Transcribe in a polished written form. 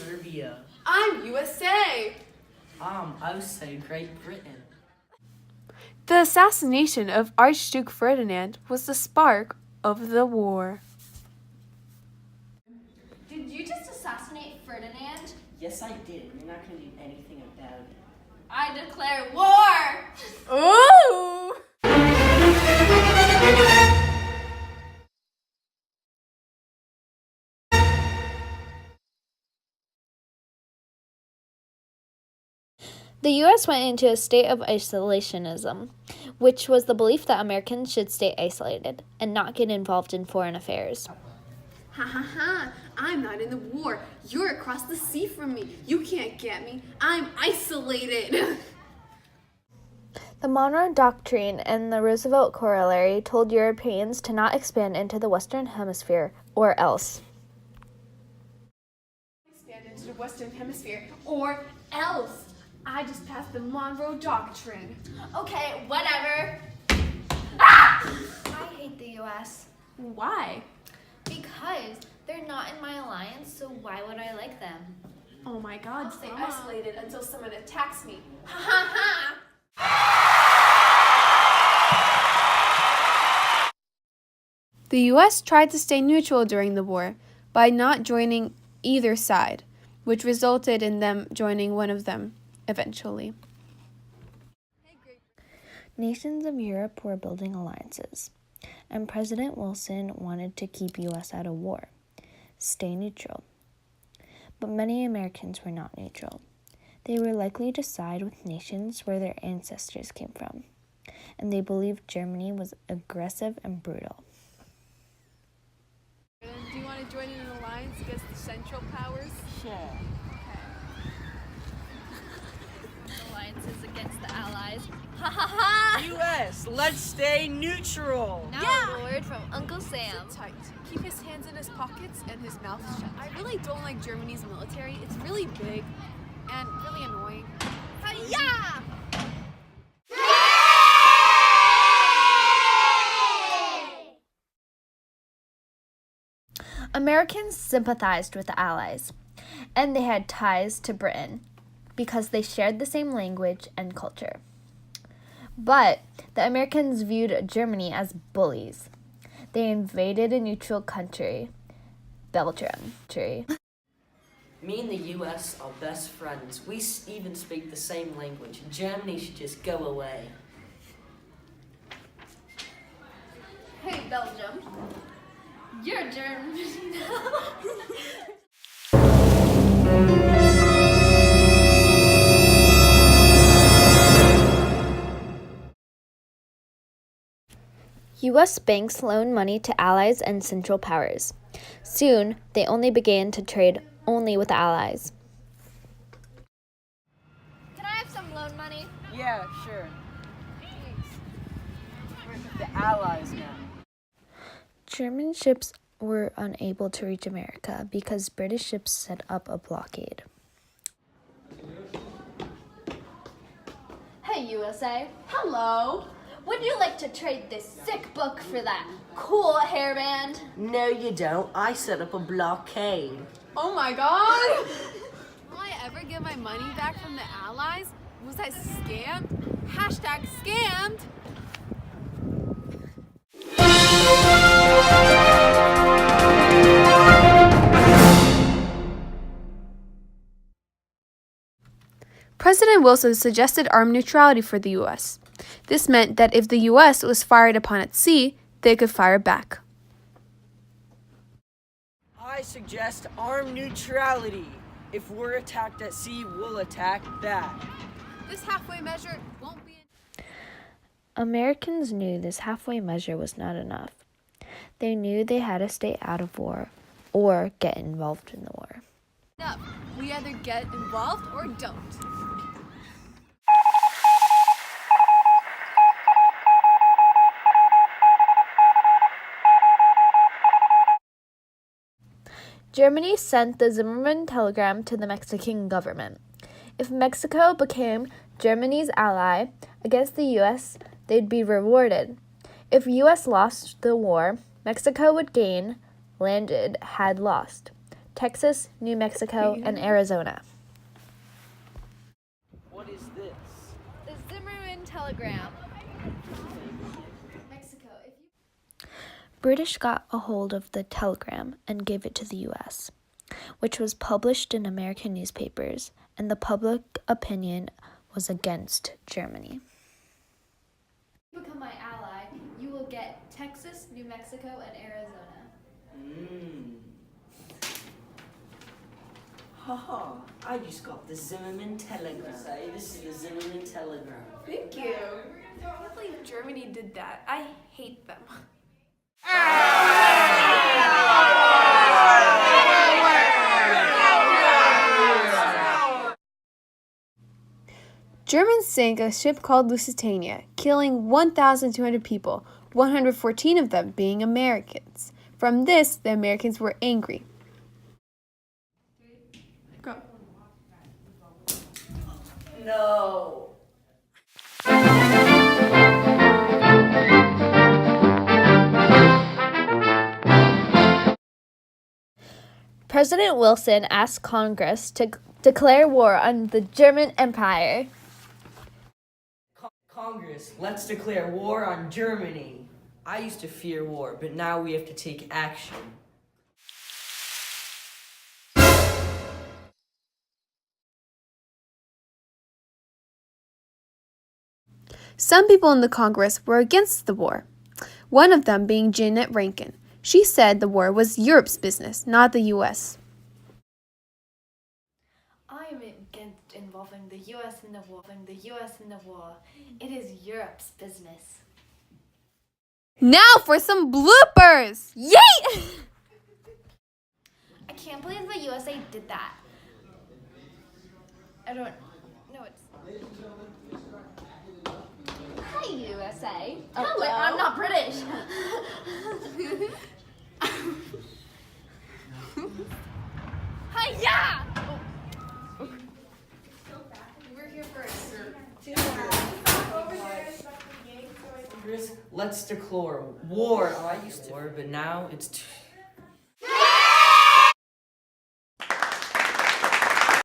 Serbia. I'm USA. Also Great Britain. The assassination of Archduke Ferdinand was the spark of the war. Did you just assassinate Ferdinand? Yes, I did. You're not going to do anything about it. I declare war! Ooh! The U.S. went into a state of isolationism, which was the belief that Americans should stay isolated and not get involved in foreign affairs. Ha ha ha, I'm not in the war. You're across the sea from me. You can't get me. I'm isolated. The Monroe Doctrine and the Roosevelt Corollary told Europeans to not expand into the Western Hemisphere or else. Expand into the Western Hemisphere or else. I just passed the Monroe Doctrine. Okay, whatever. Ah! I hate the U.S. Why? Because they're not in my alliance, so why would I like them? Oh my God, I'll stay stay isolated until someone attacks me. Ha ha ha! The U.S. tried to stay neutral during the war by not joining either side, which resulted in them joining one of them eventually. Nations of Europe were building alliances, and President Wilson wanted to keep U.S. out of war, stay neutral. But many Americans were not neutral. They were likely to side with nations where their ancestors came from, and they believed Germany was aggressive and brutal. Do you want to join in an alliance against the Central Powers? Sure. Alliances against the Allies. Ha ha ha! U.S., let's stay neutral. Now a word from Uncle Sam. Sit tight. Keep his hands in his pockets and his mouth shut. I really don't like Germany's military. It's really big and really annoying. Hi-ya! Americans sympathized with the Allies, and they had ties to Britain because they shared the same language and culture. But the Americans viewed Germany as bullies. They invaded a neutral country, Belgium. Me and the U.S. are best friends. We even speak the same language. Germany should just go away. Hey, Belgium. You're German. U.S. banks loaned money to allies and Central Powers. Soon, they only began to trade only with the Allies. Can I have some loan money? Yeah, sure. We're with the Allies now. German ships were unable to reach America because British ships set up a blockade. Hey, USA. Hello. Would you like to trade this sick book for that cool hairband? No, you don't. I set up a blockade. Oh my God. Will I ever get my money back from the Allies? Was I scammed? Hashtag scammed. President Wilson suggested armed neutrality for the U.S. This meant that if the U.S. was fired upon at sea, they could fire back. I suggest armed neutrality. If we're attacked at sea, we'll attack back. This halfway measure won't be. Americans knew this halfway measure was not enough. They knew they had to stay out of war or get involved in the war. No, we either get involved or don't. Germany sent the Zimmermann telegram to the Mexican government. If Mexico became Germany's ally against the U.S., they'd be rewarded. If U.S. lost the war, Mexico would gain, landed had lost. Texas, New Mexico, and Arizona. What is this? The Zimmerman telegram. Mexico, if you British got a hold of the telegram and gave it to the U.S., which was published in American newspapers, and the public opinion was against Germany. become my ally, you will get Texas, New Mexico, and Arizona. Haha, I just got the Zimmerman telegram. Say, this is the Zimmerman telegram. Thank you. I can't believe Germany did that. I hate them. Germans sank a ship called Lusitania, killing 1,200 people, 114 of them being Americans. From this, the Americans were angry. Go. No. President Wilson asked Congress to declare war on the German Empire. Congress, let's declare war on Germany. I used to fear war, but now we have to take action. Some people in the Congress were against the war, one of them being Janet Rankin. She said the war was Europe's business, not the U.S. I am against involving the U.S. in the war. It is Europe's business. Now for some bloopers! Yay! I can't believe the USA did that. I don't know it's. Hi, USA. Oh, hello. Wait, I'm not British. Hi-ya! We're here first. Congress, let's declare war. I used to war, but now it's too